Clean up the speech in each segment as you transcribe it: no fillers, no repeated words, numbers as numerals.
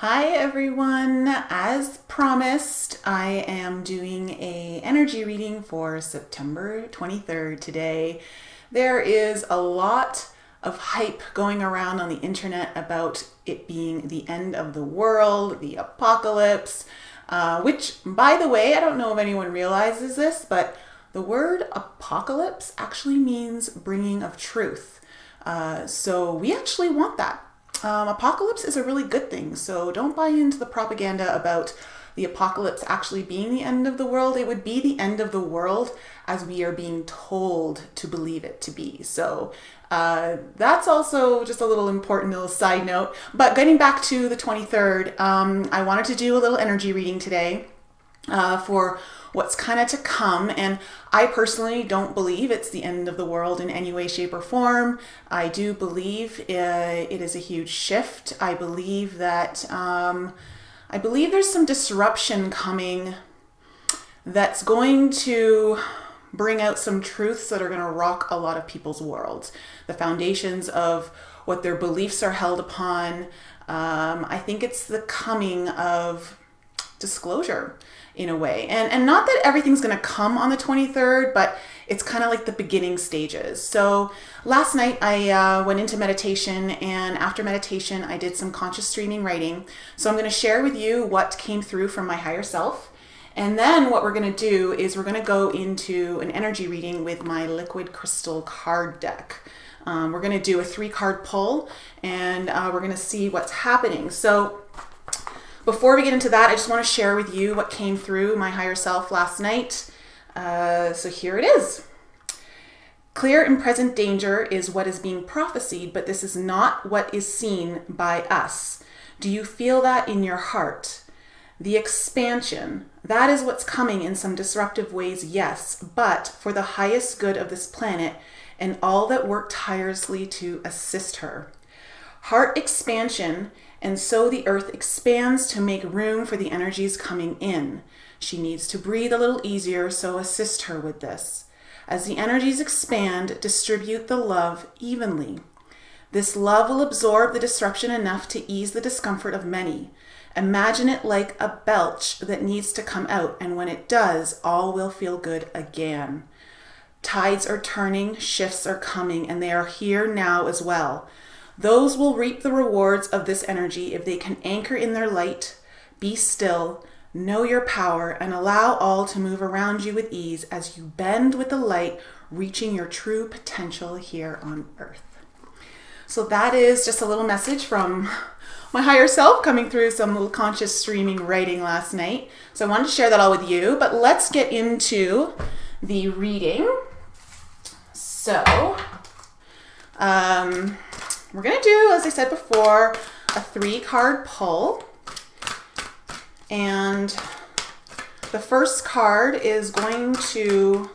Hi everyone. As promised, I am doing a energy reading for September 23rd today. There is a lot of hype going around on the internet about it being the end of the world, the apocalypse, which, by the way, I don't know if anyone realizes this, but the word apocalypse actually means bringing of truth. So we actually want that. Apocalypse is a really good thing, so don't buy into the propaganda about the apocalypse actually being the end of the world. It would be the end of the world as we are being told to believe it to be. So that's also just a little important little side note. But getting back to the 23rd, I wanted to do a little energy reading today for what's kind of to come. And I personally don't believe it's the end of the world in any way, shape, or form. I do believe it is a huge shift. I believe that there's some disruption coming that's going to bring out some truths that are going to rock a lot of people's worlds. The foundations of what their beliefs are held upon. I think it's the coming of disclosure in a way. And not that everything's going to come on the 23rd, but it's kind of like the beginning stages. So last night I went into meditation, and after meditation I did some conscious streaming writing. So I'm going to share with you what came through from my higher self. And then what we're going to do is we're going to go into an energy reading with my liquid crystal card deck. We're going to do a 3-card pull, and we're going to see what's happening. So before we get into that, I just want to share with you what came through my higher self last night. So here it is. Clear and present danger is what is being prophesied, but this is not what is seen by us. Do you feel that in your heart? The expansion, that is what's coming in some disruptive ways, yes, but for the highest good of this planet and all that work tirelessly to assist her. Heart expansion, and so the earth expands to make room for the energies coming in. She needs to breathe a little easier, so assist her with this. As the energies expand, distribute the love evenly. This love will absorb the disruption enough to ease the discomfort of many. Imagine it like a belch that needs to come out, and when it does, all will feel good again. Tides are turning, shifts are coming, and they are here now as well. Those will reap the rewards of this energy if they can anchor in their light, be still, know your power, and allow all to move around you with ease as you bend with the light, reaching your true potential here on earth. So that is just a little message from my higher self coming through some little conscious streaming writing last night. So I wanted to share that all with you, but let's get into the reading. So, we're going to do, as I said before, a 3-card pull. And the first card is going to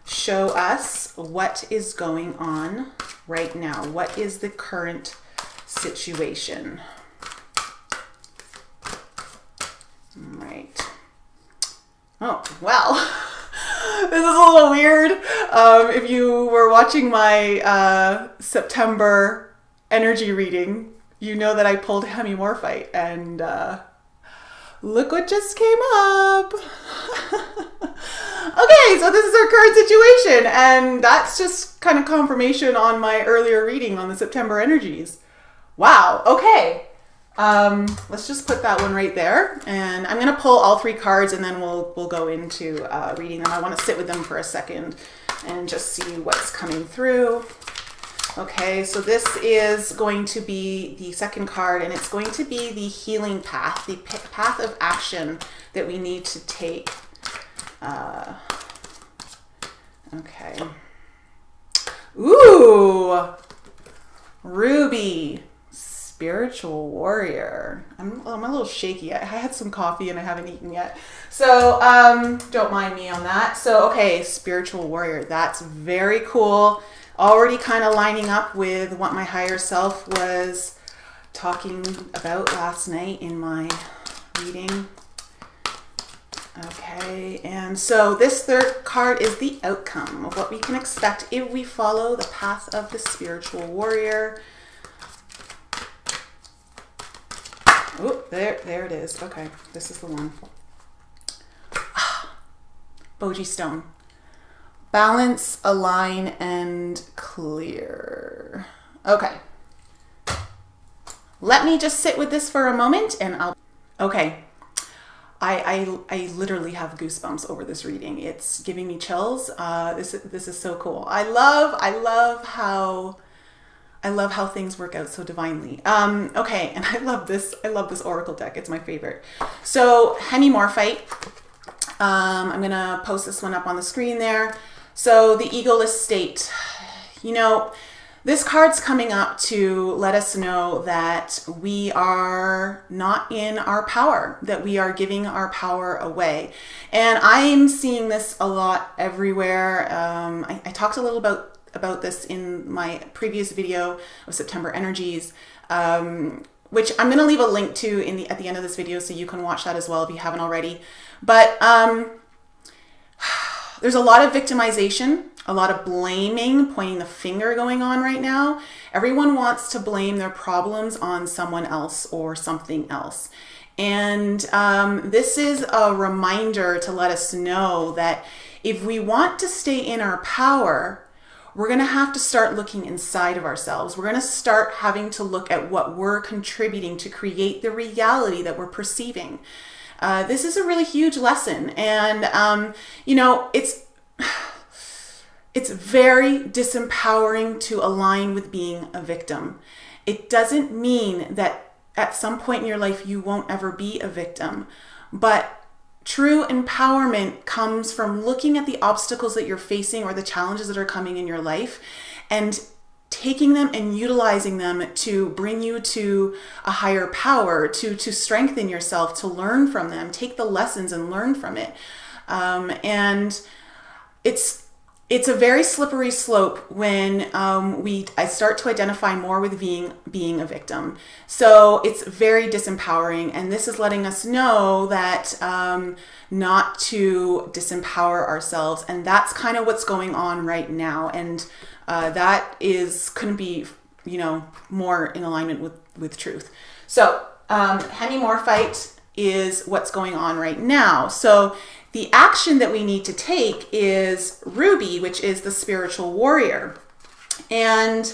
show us what is going on right now. What is the current situation? Right. Oh, well, this is a little weird. If you were watching my September energy reading, you know that I pulled hemimorphite, and look what just came up. Okay, so this is our current situation, and that's just kind of confirmation on my earlier reading on the September energies. Wow, okay. Let's just put that one right there, and I'm going to pull all 3 cards, and then we'll go into reading them. I want to sit with them for a second and just see what's coming through. Okay, so this is going to be the second card, and it's going to be the healing path, the path of action that we need to take. Okay. Ooh, Ruby, spiritual warrior. I'm a little shaky. I had some coffee and I haven't eaten yet. So don't mind me on that. So, okay, spiritual warrior. That's very cool. Already kind of lining up with what my higher self was talking about last night in my reading. Okay, and so this third card is the outcome of what we can expect if we follow the path of the spiritual warrior. Oh, there it is. Okay, this is the one. Boji stone. Balance, align, and clear. Okay. Let me just sit with this for a moment and I'll... Okay. I literally have goosebumps over this reading. It's giving me chills. This is so cool. I love how things work out so divinely. Okay, and I love this oracle deck. It's my favorite. So hemimorphite. I'm gonna post this one up on the screen there. So the egoless state. You know, this card's coming up to let us know that we are not in our power, that we are giving our power away. And I'm seeing this a lot everywhere. I talked a little about this in my previous video of September energies, which I'm going to leave a link to at the end of this video so you can watch that as well if you haven't already. But there's a lot of victimization, a lot of blaming, pointing the finger going on right now. Everyone wants to blame their problems on someone else or something else. And this is a reminder to let us know that if we want to stay in our power, we're going to have to start looking inside of ourselves. We're going to start having to look at what we're contributing to create the reality that we're perceiving. This is a really huge lesson. And, you know, it's very disempowering to align with being a victim. It doesn't mean that at some point in your life you won't ever be a victim, but true empowerment comes from looking at the obstacles that you're facing or the challenges that are coming in your life and taking them and utilizing them to bring you to a higher power, to strengthen yourself, to learn from them, take the lessons and learn from it. And it's a very slippery slope when I start to identify more with being a victim. So it's very disempowering, and this is letting us know that not to disempower ourselves, and that's kind of what's going on right now. And that couldn't be, you know, more in alignment with truth. So hemimorphite is what's going on right now. So the action that we need to take is Ruby, which is the spiritual warrior. And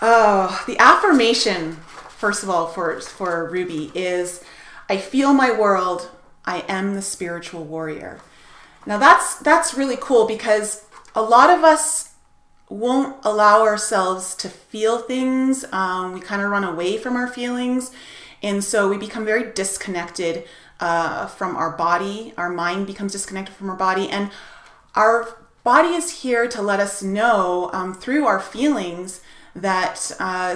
the affirmation, first of all, for Ruby is, I feel my world, I am the spiritual warrior. Now that's really cool because a lot of us won't allow ourselves to feel things. We kind of run away from our feelings. And so we become very disconnected from our body. Our mind becomes disconnected from our body. And our body is here to let us know through our feelings that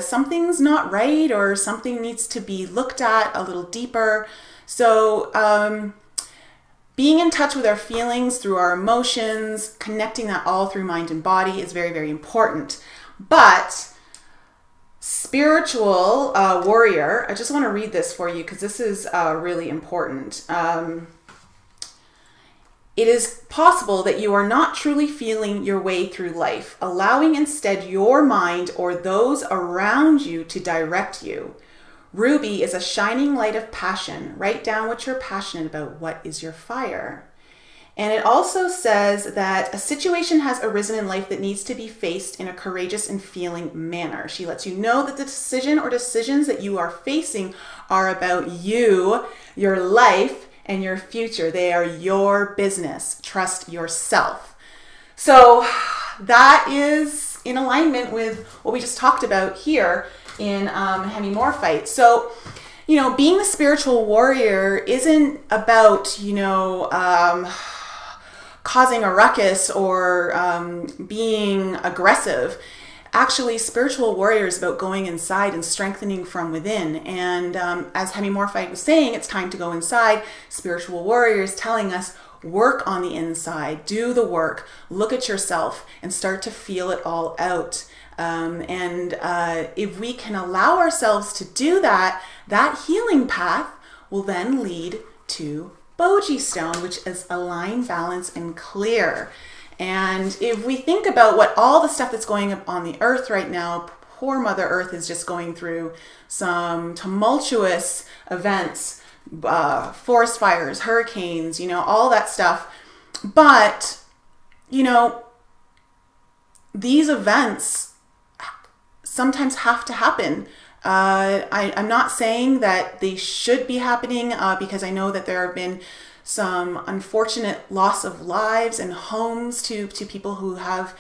something's not right or something needs to be looked at a little deeper. So being in touch with our feelings through our emotions, connecting that all through mind and body is very, very important. But spiritual warrior, I just want to read this for you because this is really important. It is possible that you are not truly feeling your way through life, allowing instead your mind or those around you to direct you. Ruby is a shining light of passion. Write down what you're passionate about. What is your fire? And it also says that a situation has arisen in life that needs to be faced in a courageous and feeling manner. She lets you know that the decision or decisions that you are facing are about you, your life, and your future. They are your business. Trust yourself. So that is in alignment with what we just talked about here in hemimorphite. So, you know, being the spiritual warrior isn't about, you know, causing a ruckus or being aggressive. Actually, spiritual warrior is about going inside and strengthening from within. And as hemimorphite was saying, it's time to go inside. Spiritual warrior is telling us, work on the inside, do the work, look at yourself and start to feel it all out. If we can allow ourselves to do that, that healing path will then lead to Boji stone, which is align, balance, and clear. And if we think about what all the stuff that's going up on the earth right now, poor Mother Earth is just going through some tumultuous events, forest fires, hurricanes, you know, all that stuff. But, you know, these events sometimes have to happen. I'm not saying that they should be happening because I know that there have been some unfortunate loss of lives and homes to people who have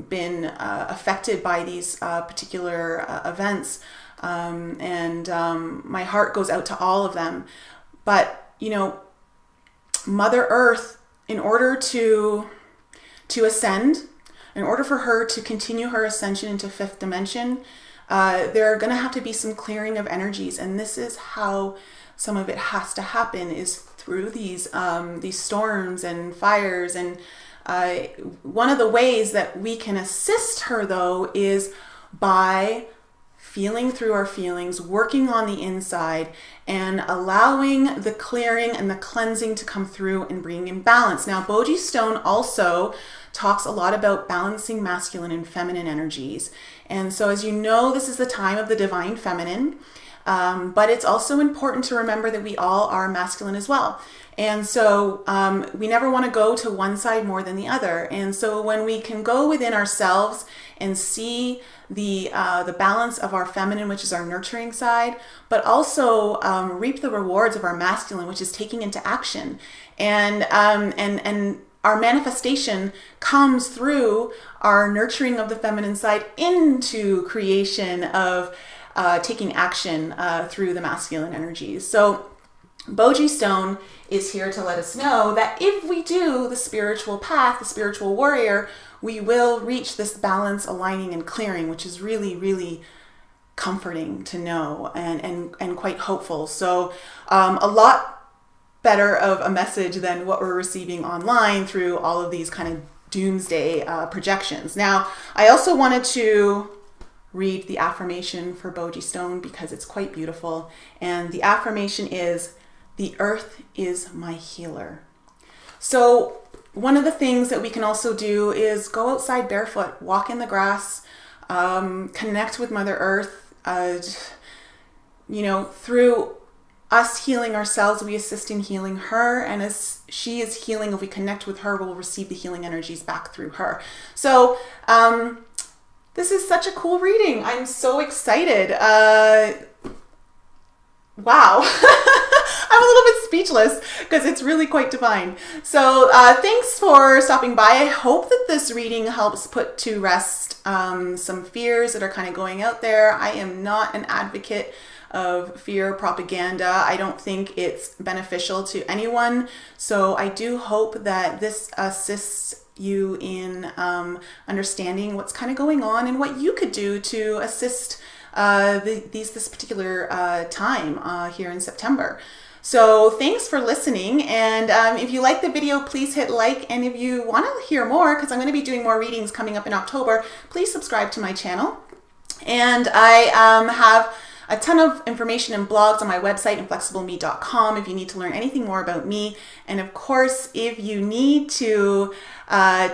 been affected by these particular events. My heart goes out to all of them. But, you know, Mother Earth, in order to ascend, in order for her to continue her ascension into fifth dimension, there are going to have to be some clearing of energies. And this is how some of it has to happen, is through these storms and fires. And one of the ways that we can assist her, though, is by feeling through our feelings, working on the inside, and allowing the clearing and the cleansing to come through and bring in balance. Now, Boji Stone also talks a lot about balancing masculine and feminine energies. And so, as you know, this is the time of the divine feminine, but it's also important to remember that we all are masculine as well. And so we never want to go to one side more than the other. And so when we can go within ourselves and see the balance of our feminine, which is our nurturing side, but also reap the rewards of our masculine, which is taking into action. And our manifestation comes through our nurturing of the feminine side into creation of taking action through the masculine energies. So Boji Stone is here to let us know that if we do the spiritual path, the spiritual warrior, we will reach this balance, aligning, and clearing, which is really, really comforting to know and quite hopeful. So a lot better of a message than what we're receiving online through all of these kind of doomsday projections. Now, I also wanted to read the affirmation for Boji Stone because it's quite beautiful. And the affirmation is, "The earth is my healer." So one of the things that we can also do is go outside barefoot, walk in the grass, connect with Mother Earth. You know, through us healing ourselves, we assist in healing her. And as she is healing, if we connect with her, we'll receive the healing energies back through her. So this is such a cool reading. I'm so excited. Wow. I'm a little bit speechless because it's really quite divine. So thanks for stopping by. I hope that this reading helps put to rest some fears that are kind of going out there. I am not an advocate of fear propaganda. I don't think it's beneficial to anyone. So I do hope that this assists you in understanding what's kind of going on and what you could do to assist this particular time here in September. So thanks for listening, and if you like the video, please hit like, and if you want to hear more, because I'm going to be doing more readings coming up in October, please subscribe to my channel. And I have a ton of information and blogs on my website, inflexibleme.com, if you need to learn anything more about me. And of course, if you need to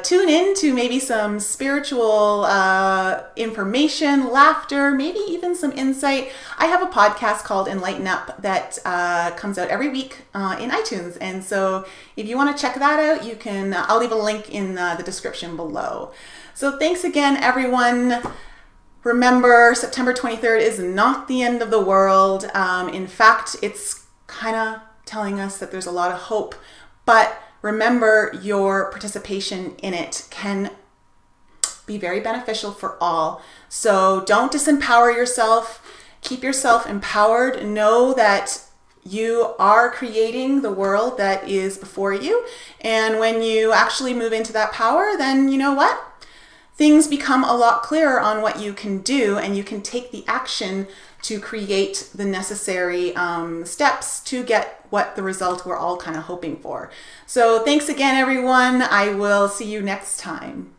tune in to maybe some spiritual information, laughter, maybe even some insight, I have a podcast called Enlighten Up that comes out every week in iTunes. And so if you want to check that out, you can, I'll leave a link in the description below. So thanks again, everyone. Remember, September 23rd is not the end of the world. In fact, it's kind of telling us that there's a lot of hope. But remember, your participation in it can be very beneficial for all. So don't disempower yourself. Keep yourself empowered. Know that you are creating the world that is before you. And when you actually move into that power, then you know what? Things become a lot clearer on what you can do, and you can take the action to create the necessary steps to get what the result we're all kind of hoping for. So thanks again, everyone. I will see you next time.